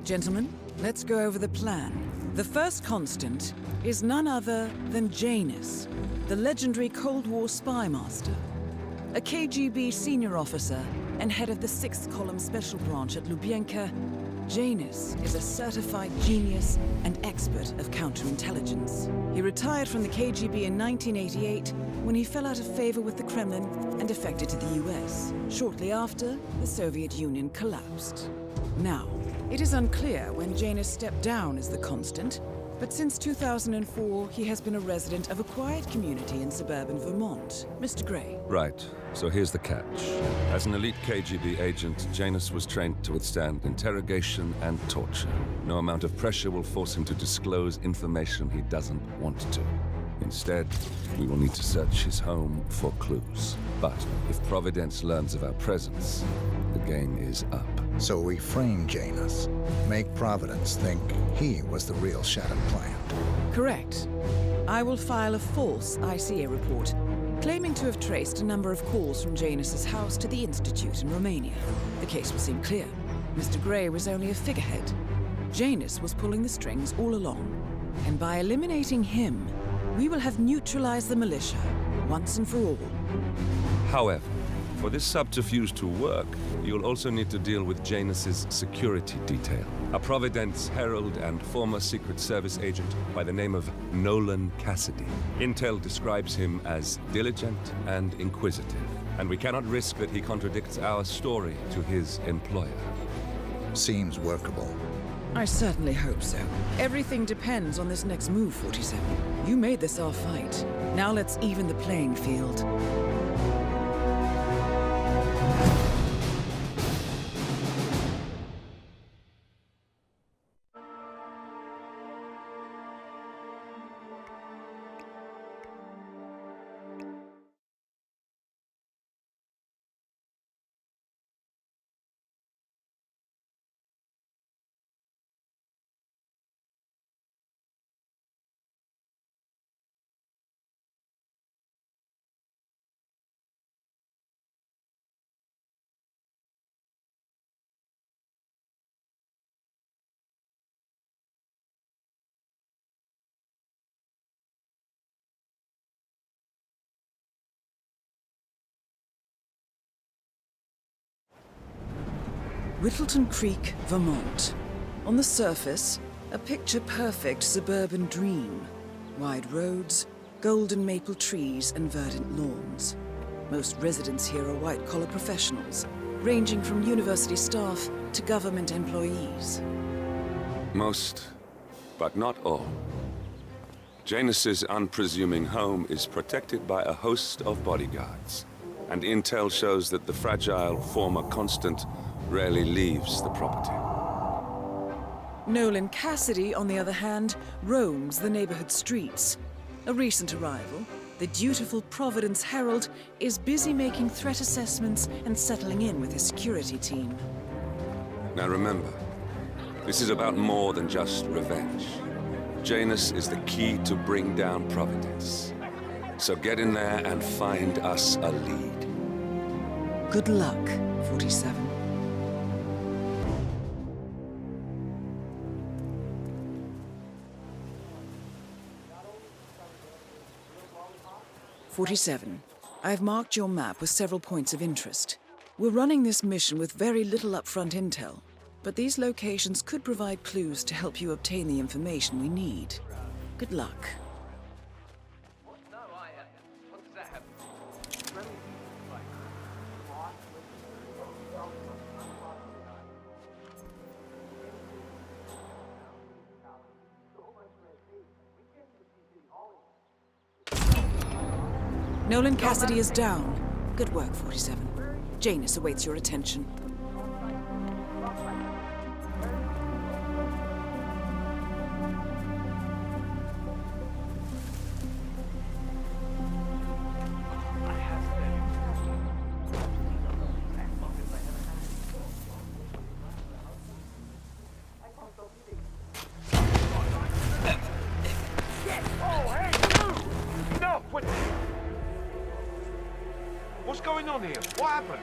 Gentlemen, let's go over the plan. The first constant is none other than Janus, the legendary Cold War spy master. A KGB senior officer and head of the 6th Column Special Branch at Lubyanka, Janus is a certified genius and expert of counterintelligence. He retired from the KGB in 1988 when he fell out of favor with the Kremlin and defected to the US. Shortly after, the Soviet Union collapsed. Now, it is unclear when Janus stepped down as the constant, but since 2004, he has been a resident of a quiet community in suburban Vermont. Mr. Gray. Right. So here's the catch. As an elite KGB agent, Janus was trained to withstand interrogation and torture. No amount of pressure will force him to disclose information he doesn't want to. Instead, we will need to search his home for clues. But if Providence learns of our presence, the game is up. So we frame Janus, make Providence think he was the real Shattered plant. Correct. I will file a false ICA report, claiming to have traced a number of calls from Janus's house to the Institute in Romania. The case will seem clear. Mr. Gray was only a figurehead. Janus was pulling the strings all along. And by eliminating him, we will have neutralized the militia, once and for all. However, for this subterfuge to work, you'll also need to deal with Janus's security detail. A Providence herald and former Secret Service agent by the name of Nolan Cassidy. Intel describes him as diligent and inquisitive, and we cannot risk that he contradicts our story to his employer. Seems workable. I certainly hope so. Everything depends on this next move, 47. You made this our fight. Now let's even the playing field. Whittleton Creek, Vermont. On the surface, a picture-perfect suburban dream. Wide roads, golden maple trees, and verdant lawns. Most residents here are white-collar professionals, ranging from university staff to government employees. Most, but not all. Janus's unpresuming home is protected by a host of bodyguards, and intel shows that the fragile former constant rarely leaves the property. Nolan Cassidy, on the other hand, roams the neighborhood streets. A recent arrival, the dutiful Providence Herald is busy making threat assessments and settling in with his security team. Now remember, this is about more than just revenge. Janus is the key to bring down Providence. So get in there and find us a lead. Good luck, 47. 47. I've marked your map with several points of interest. We're running this mission with very little upfront intel, but these locations could provide clues to help you obtain the information we need. Good luck. Nolan Cassidy is down. Good work, 47. Janus awaits your attention. What's going on here? What happened?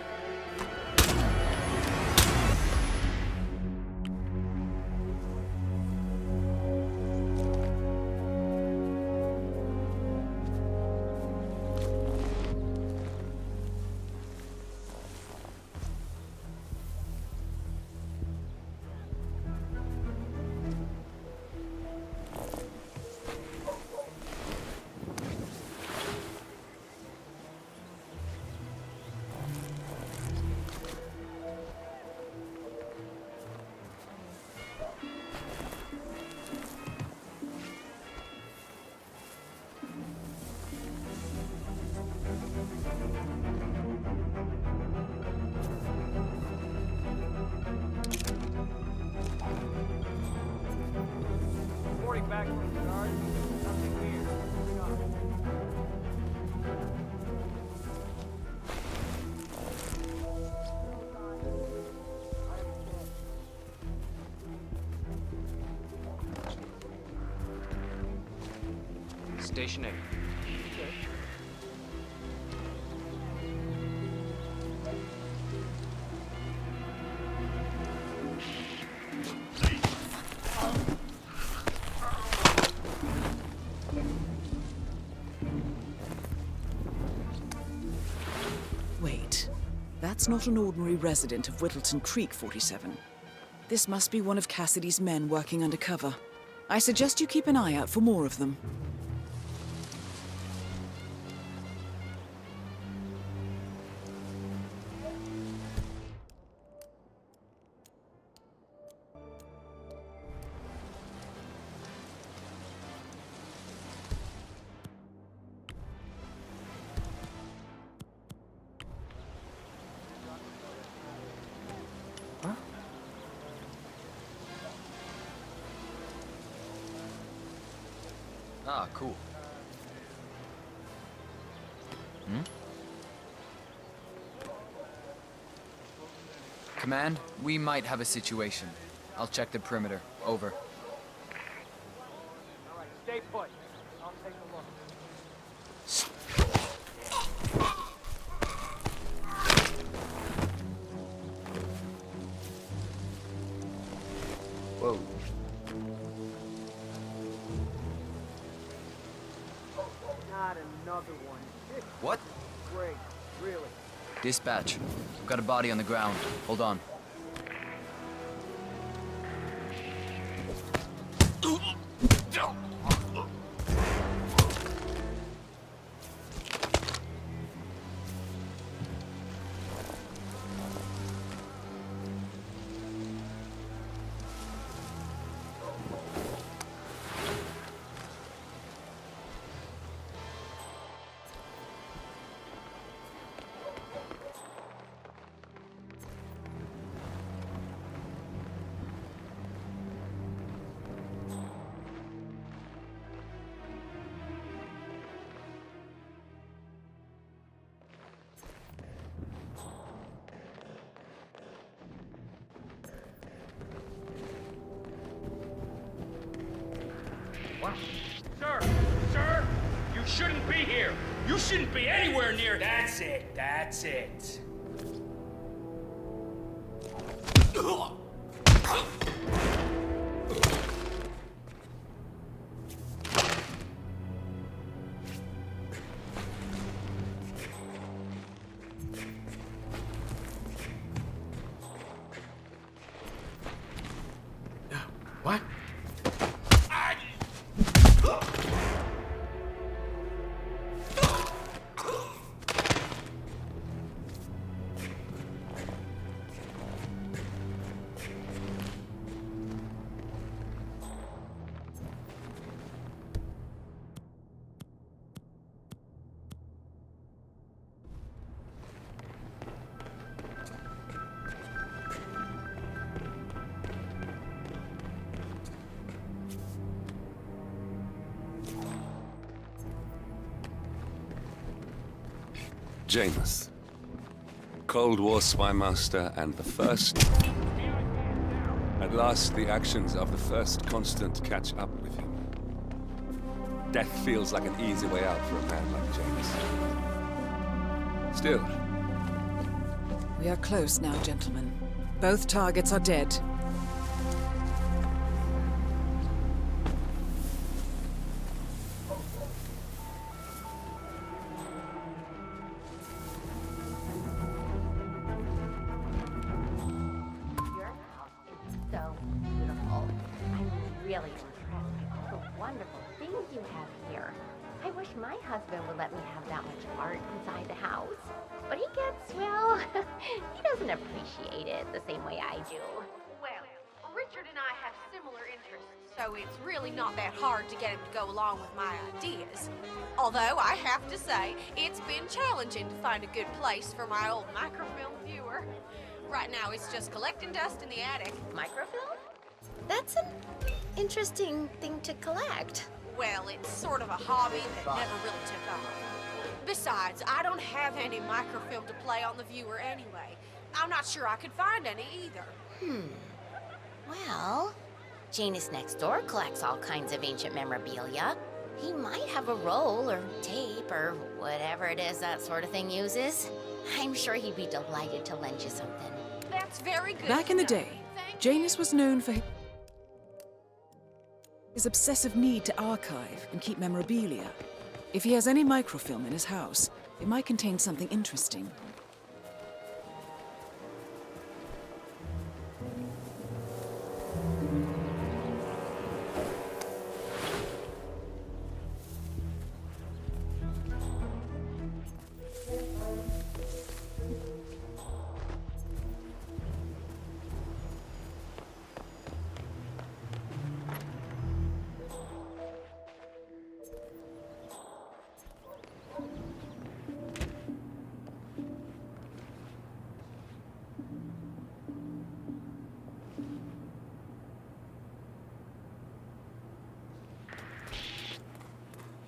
Station 8. Wait, that's not an ordinary resident of Whittleton Creek 47. This must be one of Cassidy's men working undercover. I suggest you keep an eye out for more of them. Ah, cool. Command, we might have a situation. I'll check the perimeter. Over. All right, stay put. I'll take a look. Whoa. Not another one. This What? is great, really. Dispatch. We've got a body on the ground. Hold on. Sir! Sir! You shouldn't be here! You shouldn't be anywhere near... That's it, that's it. What? Janus, Cold War spy master and the first... At last, the actions of the first constant catch up with him. Death feels like an easy way out for a man like Janus. Still, We are close now, gentlemen. Both targets are dead. Your house is so beautiful. I'm really impressed by all the wonderful things you have here. I wish my husband would let me have that much art inside the house. But he gets, well, he doesn't appreciate it the same way I do. Well, Richard and I have similar interests, so it's really not that hard to get him to go along with my ideas. Although, I have to say, it's been challenging to find a good place for my old microfilm viewer. Right now, it's just collecting dust in the attic. Microfilm? That's an interesting thing to collect. Well, it's sort of a hobby that never really took off. Besides, I don't have any microfilm to play on the viewer anyway. I'm not sure I could find any either. Well, Janus next door collects all kinds of ancient memorabilia. He might have a roll or tape or whatever it is that sort of thing uses. I'm sure he'd be delighted to lend you something. That's very good. Back in the day, Janus was known for his obsessive need to archive and keep memorabilia. If he has any microfilm in his house, it might contain something interesting.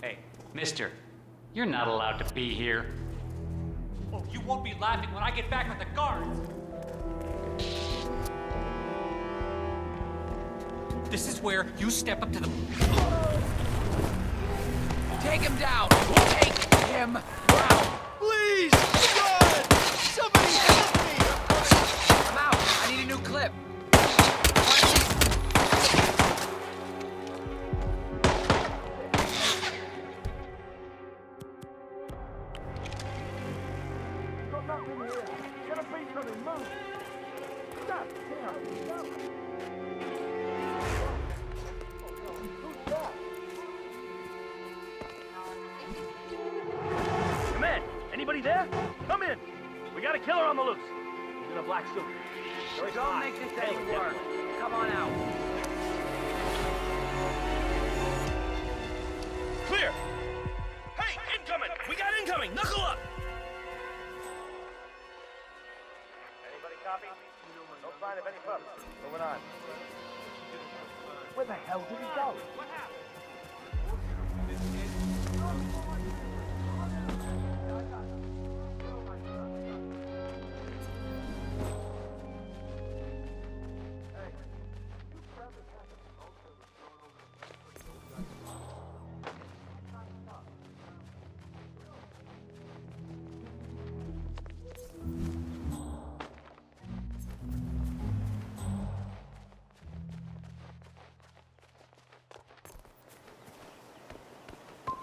Hey, mister, you're not allowed to be here. Oh, you won't be laughing when I get back with the guards! This is where you step up to the... Take him down! Take him down! Please! God! Somebody help me! I'm out! I need a new clip! Come in! Anybody there? Come in! We got a killer on the loose. He's in a black suit. Don't make this any work. Come on out. Clear! Hey, incoming! We got incoming! Knuckle up! Anybody copy? No sign of any pups. Moving on. Where the hell did he go? What happened?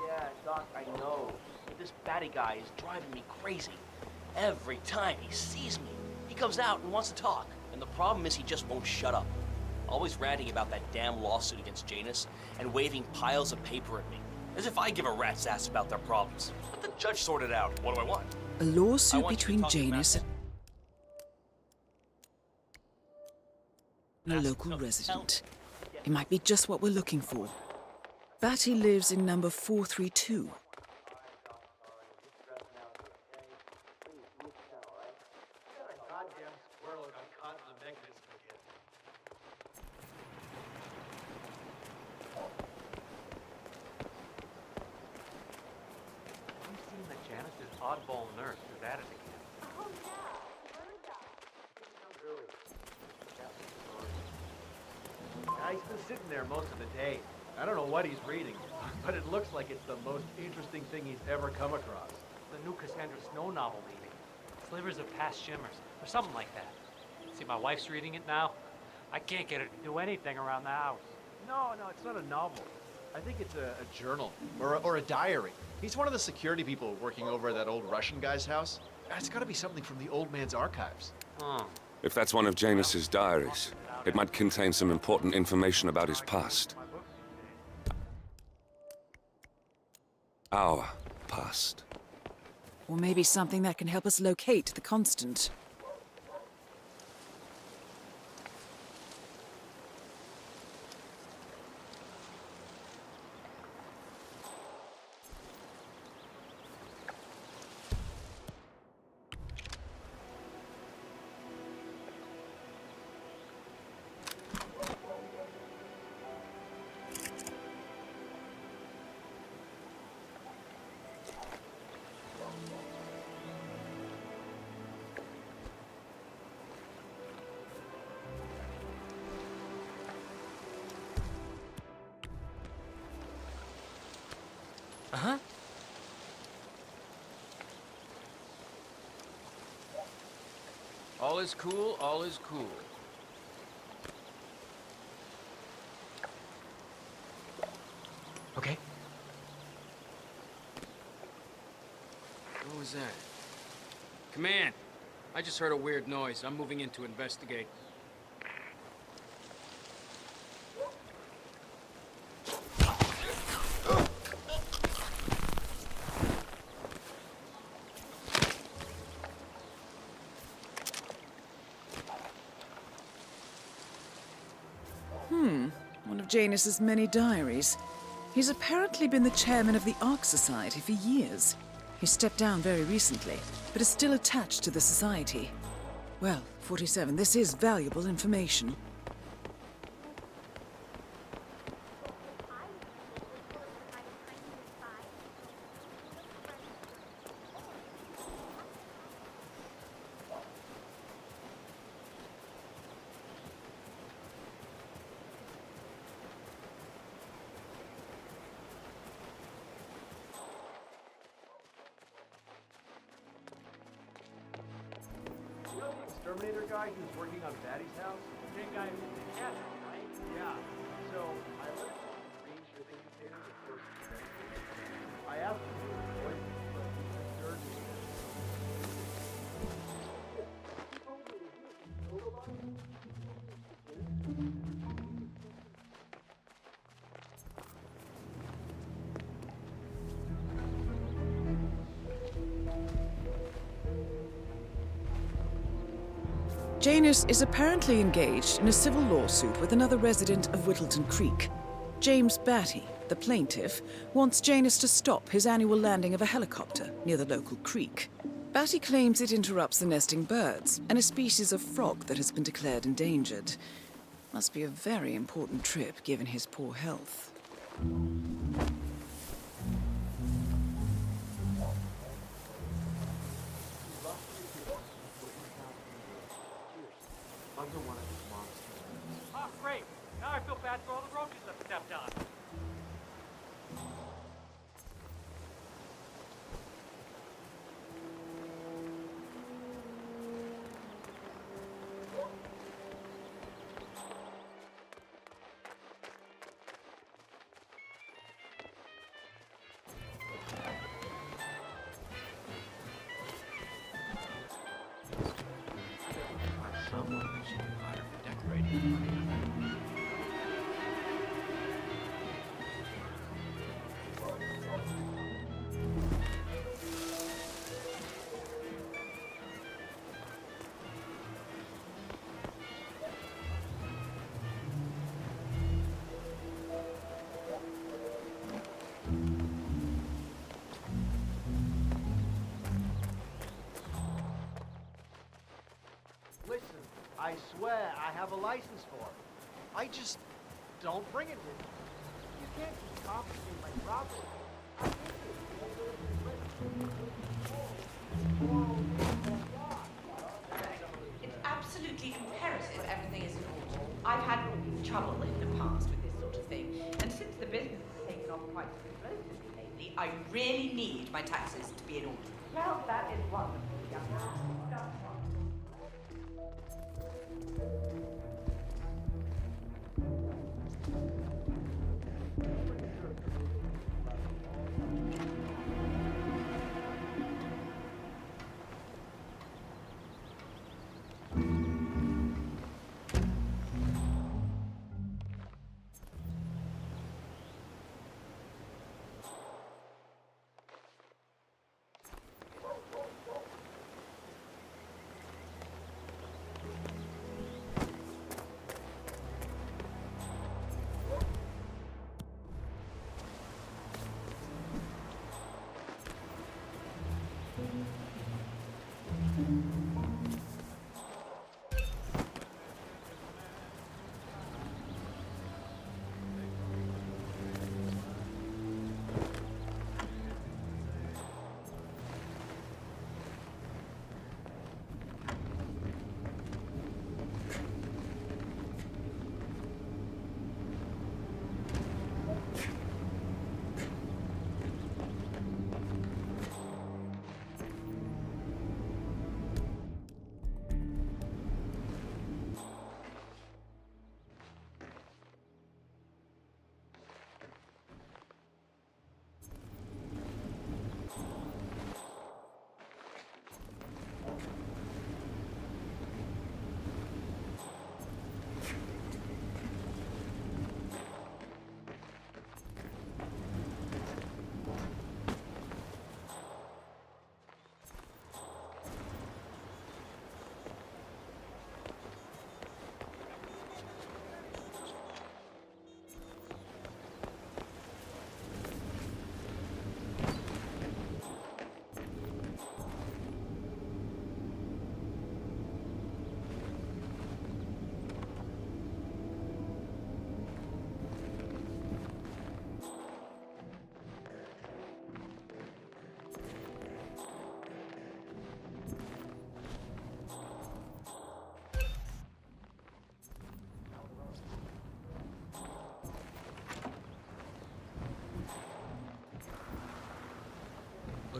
Yeah, Doc, I know. This batty guy is driving me crazy. Every time he sees me, he comes out and wants to talk. And the problem is he just won't shut up. Always ranting about that damn lawsuit against Janus and waving piles of paper at me. As if I give a rat's ass about their problems. Let the judge sort it out. What do I want? A lawsuit between Janus and a local resident. It might be just what we're looking for. Batty lives in number 432. We've seen that Janice's oddball nurse is at it again. Oh, yeah. He's been sitting there most of the day. I don't know what he's reading, but it looks like it's the most interesting thing he's ever come across. The new Cassandra Snow novel, maybe. Slivers of Past Shimmers, or something like that. See, my wife's reading it now. I can't get her to do anything around the house. No, it's not a novel. I think it's a journal, or a diary. He's one of the security people working over at that old Russian guy's house. It's gotta be something from the old man's archives. Oh. If that's one of Janus's diaries, it might contain some important information about his past. Our past. Or maybe something that can help us locate the Constant. Uh-huh. All is cool, all is cool. Okay. What was that? Command, I just heard a weird noise. I'm moving in to investigate. One of Janus's many diaries. He's apparently been the chairman of the Ark Society for years. He stepped down very recently, but is still attached to the society. Well, 47, this is valuable information. You know the exterminator guy who's working on Daddy's house? Same guy who did the cabin, right? Yeah. So I let him arrange your indicator before she's ready. I asked him to avoid me, but he assured me. Janus is apparently engaged in a civil lawsuit with another resident of Whittleton Creek. James Batty, the plaintiff, wants Janus to stop his annual landing of a helicopter near the local creek. Batty claims it interrupts the nesting birds and a species of frog that has been declared endangered. Must be a very important trip given his poor health. Under one of these monsters. Oh, great. Now I feel bad for all the roaches I've stepped on. Listen, I swear I have a license for it. I just don't bring it with me. You can't just confiscate my property. I think It's absolutely imperative everything is in order. I've had trouble in the past with this sort of thing, and since the business has taken off quite explosively lately, I really need my taxes to be in order. Well, that is wonderful, young man. That's wonderful.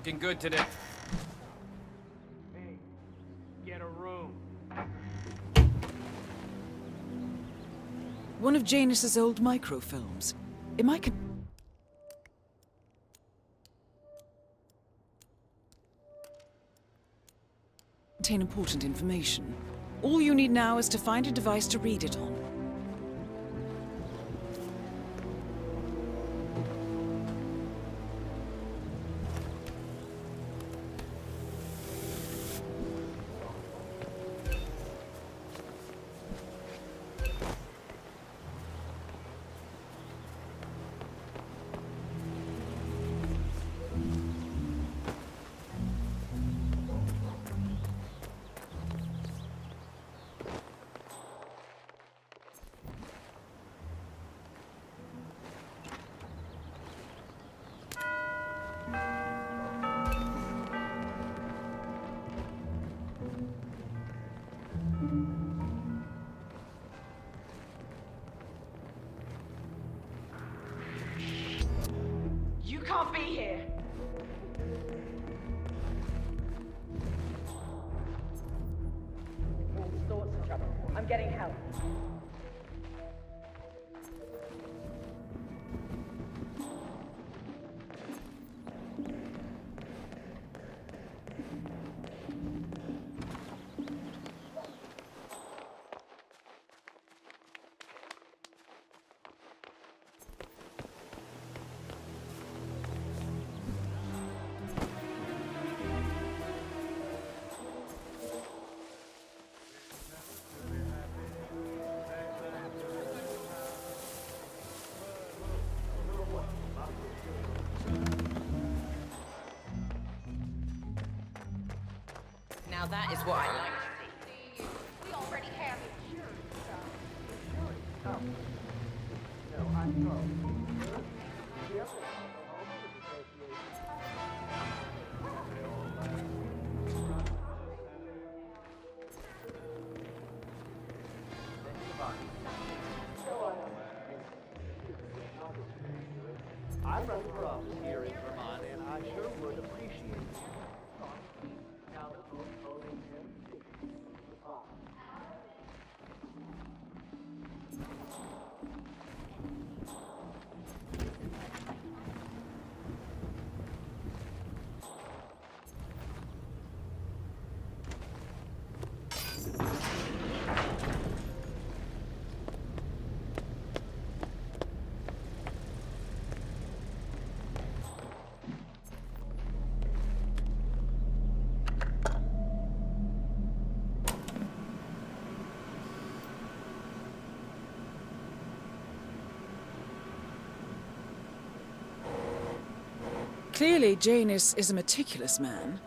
Looking good today. Hey, get a room. One of Janus's old microfilms. It might contain important information. All you need now is to find a device to read it on. You can't be here. All sorts of trouble. I'm getting help. Now that is what I like to see. We already have insurance, so. Oh. No, I'm sorry. The other I run for office here in Vermont, and I sure would appreciate it. Now the voting Clearly, Janus is a meticulous man.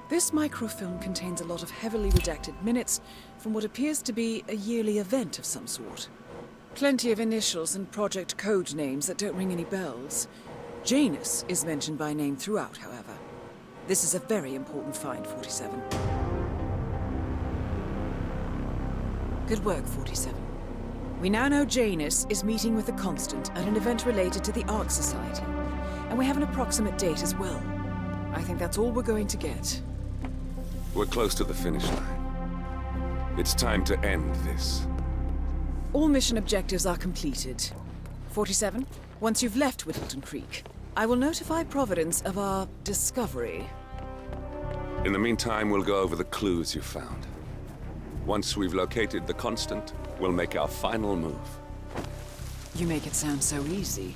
This microfilm contains a lot of heavily redacted minutes from what appears to be a yearly event of some sort. Plenty of initials and project code names that don't ring any bells. Janus is mentioned by name throughout, however. This is a very important find, 47. Good work, 47. We now know Janus is meeting with the Constant at an event related to the Ark Society. And we have an approximate date as well. I think that's all we're going to get. We're close to the finish line. It's time to end this. All mission objectives are completed. 47, once you've left Whittleton Creek, I will notify Providence of our discovery. In the meantime, we'll go over the clues you found. Once we've located the Constant, we'll make our final move. You make it sound so easy.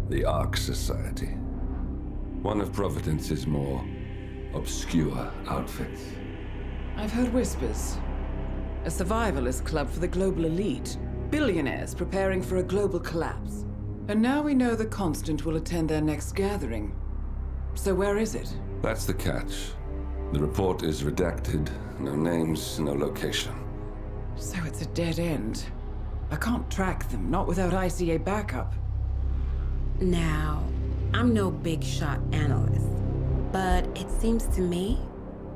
The Ark Society. One of Providence's more obscure outfits. I've heard whispers. A survivalist club for the global elite. Billionaires preparing for a global collapse. And now we know the Constant will attend their next gathering. So where is it? That's the catch. The report is redacted. No names, no location. So it's a dead end. I can't track them, not without ICA backup. Now, I'm no big shot analyst, but it seems to me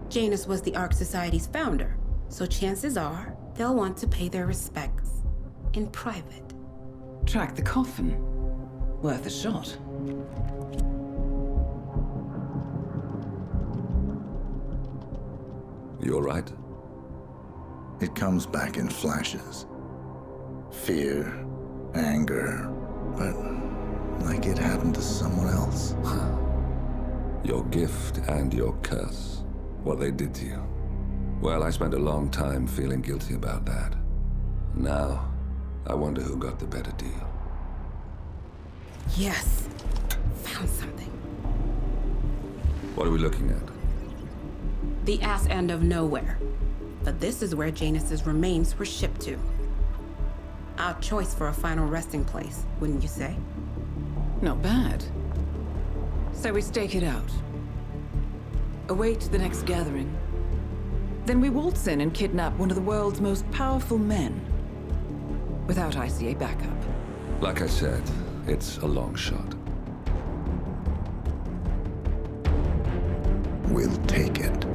Janus was the Ark Society's founder, so chances are they'll want to pay their respects in private. Track the coffin. Worth a shot. You all right? It comes back in flashes. Fear, anger, but like it happened to someone else. Your gift and your curse. What they did to you. Well, I spent a long time feeling guilty about that. Now, I wonder who got the better deal. Yes. Found something. What are we looking at? The ass end of nowhere. But this is where Janus's remains were shipped to. Our choice for a final resting place, wouldn't you say? Not bad. So we stake it out. Await the next gathering. Then we waltz in and kidnap one of the world's most powerful men. Without ICA backup. Like I said, it's a long shot. We'll take it.